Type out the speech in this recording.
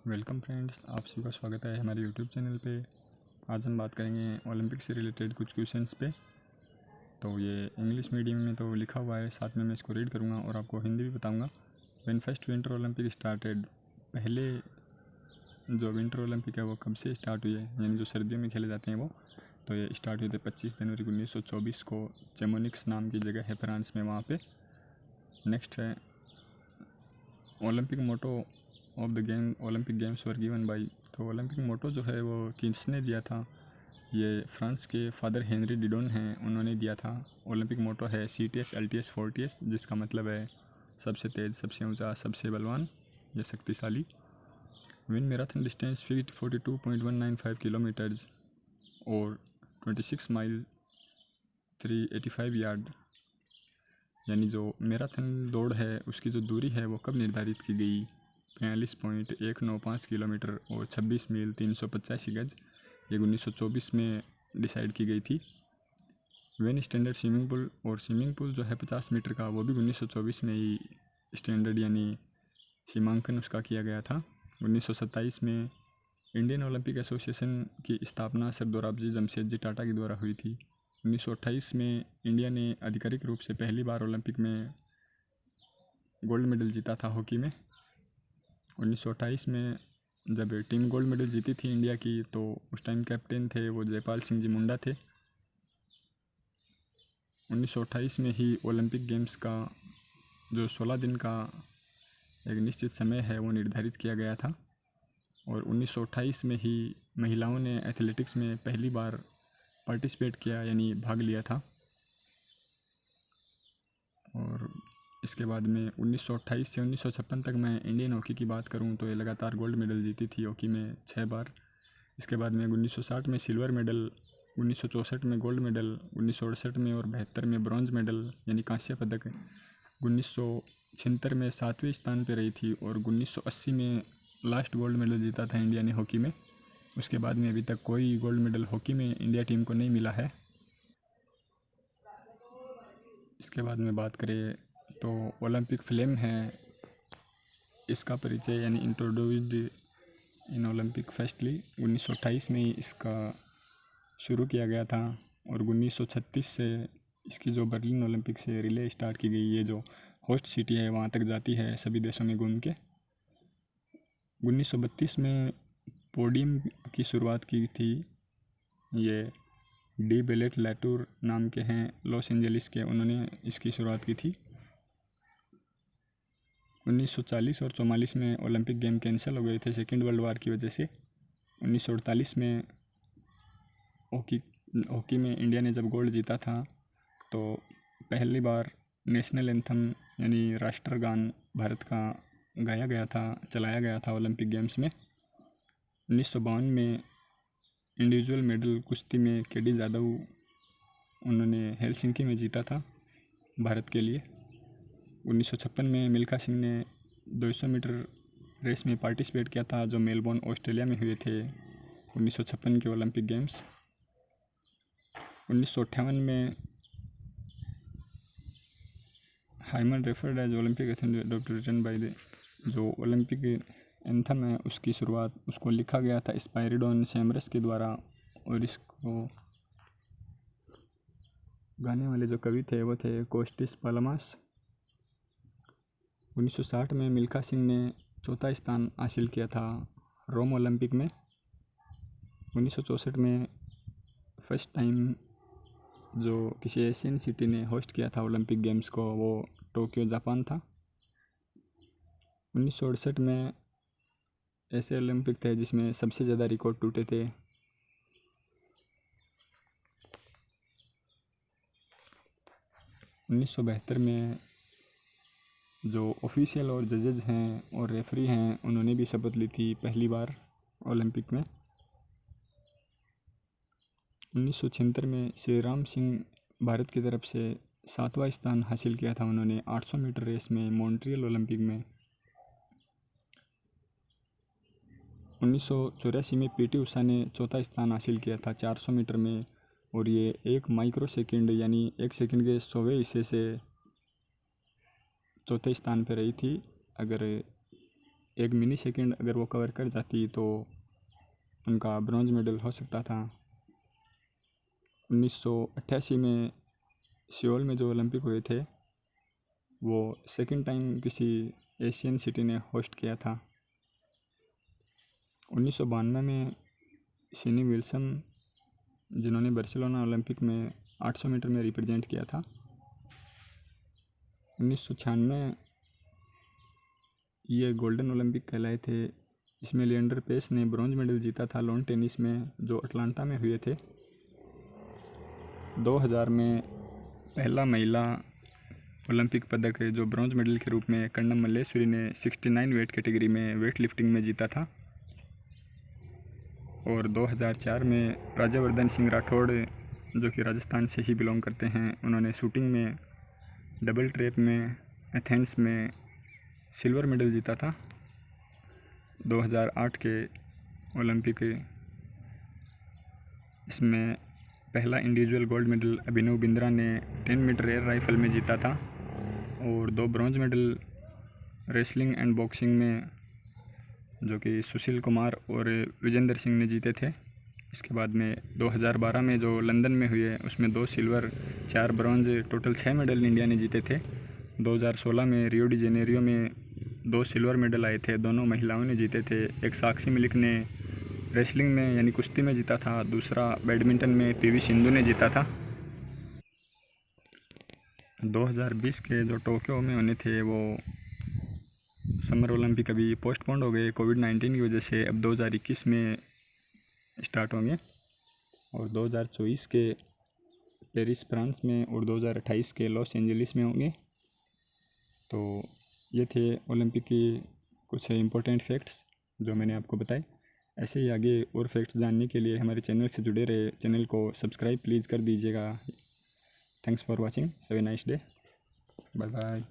Welcome friends, आप सभी का स्वागत है हमारे यूट्यूब चैनल पे। आज हम बात करेंगे ओलंपिक से रिलेटेड कुछ क्वेश्चंस पे। तो ये इंग्लिश मीडियम में तो लिखा हुआ है, साथ में मैं इसको रीड करूँगा और आपको हिंदी भी बताऊँगा। When first winter Olympic started, पहले जो विंटर ओलंपिक है वो कब से स्टार्ट हुई है, यानी जो सर्दियों में खेले जाते हैं वो। तो ये स्टार्ट हुए थे 25 जनवरी 1924 को चेमोनिक्स नाम की जगह है फ्रांस में, वहाँ पर। नेक्स्ट है Olympic motto of the game, Olympic games were given by. तो ओलंपिक मोटो जो है वो किसने दिया था? ये फ्रांस के फादर हेनरी डिडोन हैं, उन्होंने दिया था। ओलंपिक मोटो है CTS LTS 40S, जिसका मतलब है सबसे तेज़, सबसे ऊंचा, सबसे बलवान या शक्तिशाली। Win marathon distance fixed 42.195 kilometres और 26 माइल 385 यार्ड। यानी जो मैराथन दौड़ है उसकी जो दूरी है वो कब निर्धारित की गई? 42.195 किलोमीटर और 26 मील 385 गज। ये 1924 में डिसाइड की गई थी। वेन स्टैंडर्ड स्विमिंग पूल, और स्विमिंग पूल जो है 50 मीटर का, वो भी 1924 में ही स्टैंडर्ड यानी सीमांकन उसका किया गया था। 1927 में इंडियन ओलंपिक एसोसिएशन की स्थापना सर दोराबजी जमशेदजी टाटा के द्वारा हुई थी। 1928 में इंडिया ने आधिकारिक रूप से पहली बार ओलंपिक में गोल्ड मेडल जीता था हॉकी में। 1928 में जब टीम गोल्ड मेडल जीती थी इंडिया की, तो उस टाइम कैप्टन थे वो जयपाल सिंह जी मुंडा थे। 1928 में ही ओलंपिक गेम्स का जो 16 दिन का एक निश्चित समय है वो निर्धारित किया गया था। और 1928 में ही महिलाओं ने एथलेटिक्स में पहली बार पार्टिसिपेट किया, यानी भाग लिया था। और इसके बाद में 1928 से 1956 तक मैं इंडियन हॉकी की बात करूं तो ये लगातार गोल्ड मेडल जीती थी हॉकी में 6 बार। इसके बाद में 1960 में सिल्वर मेडल, 1964 में गोल्ड मेडल, 1968 में और 72 में ब्रॉन्ज मेडल यानी कांस्य पदक, 1976 में 7वें स्थान पर रही थी और 1980 में लास्ट गोल्ड मेडल जीता था इंडिया ने हॉकी में। उसके बाद में अभी तक कोई गोल्ड मेडल हॉकी में इंडिया टीम को नहीं मिला है। इसके बाद में बात करें तो ओलंपिक फ्लेम है, इसका परिचय यानी इंट्रोड्यूस्ड इन ओलंपिक फेस्टली 1928 में ही इसका शुरू किया गया था। और 1936 से इसकी जो बर्लिन ओलंपिक से रिले स्टार्ट की गई, ये जो होस्ट सिटी है वहाँ तक जाती है सभी देशों में घूम के। 1932 में पोडियम की शुरुआत की थी, ये डी बेलेट लैटूर नाम के हैं लॉस एंजलिस के, उन्होंने इसकी शुरुआत की थी। 1940 और 44 में ओलंपिक गेम कैंसिल हो गए थे सेकेंड वर्ल्ड वार की वजह से। 1948 में हॉकी में इंडिया ने जब गोल्ड जीता था तो पहली बार नेशनल एंथम यानी राष्ट्रगान भारत का गाया गया था, चलाया गया था ओलंपिक गेम्स में। 1952 में इंडिविजुअल मेडल कुश्ती में KD जाधव, उन्होंने हेलसिंकी में जीता था भारत के लिए। 1956 में मिल्खा सिंह ने 200 मीटर रेस में पार्टिसिपेट किया था, जो मेलबोर्न ऑस्ट्रेलिया में हुए थे 1956 के ओलंपिक गेम्स। 1958 में hymn referred as Olympic anthem doctor written by the, जो ओलंपिक एंथम है उसकी शुरुआत उसको लिखा गया था स्पायरिडोन सैमरस के द्वारा, और इसको गाने वाले जो कवि थे वो थे कोस्टिस पालामास। 1960 में मिल्खा सिंह ने चौथा स्थान हासिल किया था रोम ओलंपिक में। 1964 में फर्स्ट टाइम जो किसी एशियन सिटी ने होस्ट किया था ओलंपिक गेम्स को, वो टोक्यो जापान था। 1968 में ऐसे ओलंपिक थे जिसमें सबसे ज़्यादा रिकॉर्ड टूटे थे। 1972 में जो ऑफिशियल और जजेज हैं और रेफरी हैं, उन्होंने भी शपथ ली थी पहली बार ओलंपिक में। 1976 में श्री राम सिंह भारत की तरफ से 7वां स्थान हासिल किया था उन्होंने 800 मीटर रेस में मॉन्ट्रियल ओलंपिक में। 1984 में PT उषा ने चौथा स्थान हासिल किया था 400 मीटर में, और ये 1 माइक्रो सेकेंड यानी 1 सेकेंड के 100वें हिस्से से चौथे स्थान पर रही थी। अगर 1 मिली सेकेंड अगर वो कवर कर जाती तो उनका ब्रॉन्ज मेडल हो सकता था। 1988 में सियोल में जो ओलंपिक हुए थे वो सेकंड टाइम किसी एशियन सिटी ने होस्ट किया था। 1992 में सिनी विल्सन जिन्होंने बार्सिलोना ओलंपिक में 800 मीटर में रिप्रेजेंट किया था। 1996 ये गोल्डन ओलंपिक कहलाए थे। इसमें लिएंडर पेस ने ब्रॉन्ज मेडल जीता था लॉन टेनिस में, जो अटलांटा में हुए थे। 2000 में पहला महिला ओलंपिक पदक जो ब्रॉन्ज मेडल के रूप में कर्णम मल्लेश्वरी ने 69 वेट कैटेगरी में वेट लिफ्टिंग में जीता था। और 2004 में राज्यवर्धन सिंह राठौड़ जो कि राजस्थान से ही बिलोंग करते हैं, उन्होंने शूटिंग में डबल ट्रैप में एथेंस में सिल्वर मेडल जीता था। 2008 के ओलंपिक इसमें पहला individual gold medal Abhinav Bindra ने 10 मीटर एयर राइफल में जीता था। और 2 bronze medal wrestling and boxing में जो कि सुशील कुमार और विजेंद्र सिंह ने जीते थे। इसके बाद में 2012 में जो लंदन में हुए उसमें 2 silver 4 bronze total 6 medal India ने जीते थे। 2016 में रियो डी जेनेरियो में 2 सिल्वर मेडल आए थे, दोनों महिलाओं ने जीते थे। एक साक्षी मलिक ने रेसलिंग में यानी कुश्ती में जीता था, दूसरा बैडमिंटन में पीवी सिंधु ने जीता था। 2020 के जो टोक्यो में होने थे वो समर ओलंपिक अभी पोस्टपोन्ड हो गए कोविड-19 की वजह से। अब 2021 में स्टार्ट होंगे और 2024 के पेरिस फ्रांस में और 2028 के लॉस एंजलिस में होंगे। तो ये थे ओलंपिक की कुछ इम्पोर्टेंट फैक्ट्स जो मैंने आपको बताए। ऐसे ही आगे और फैक्ट्स जानने के लिए हमारे चैनल से जुड़े रहे। चैनल को सब्सक्राइब प्लीज़ कर दीजिएगा। Thanks for watching, have a nice day, bye bye.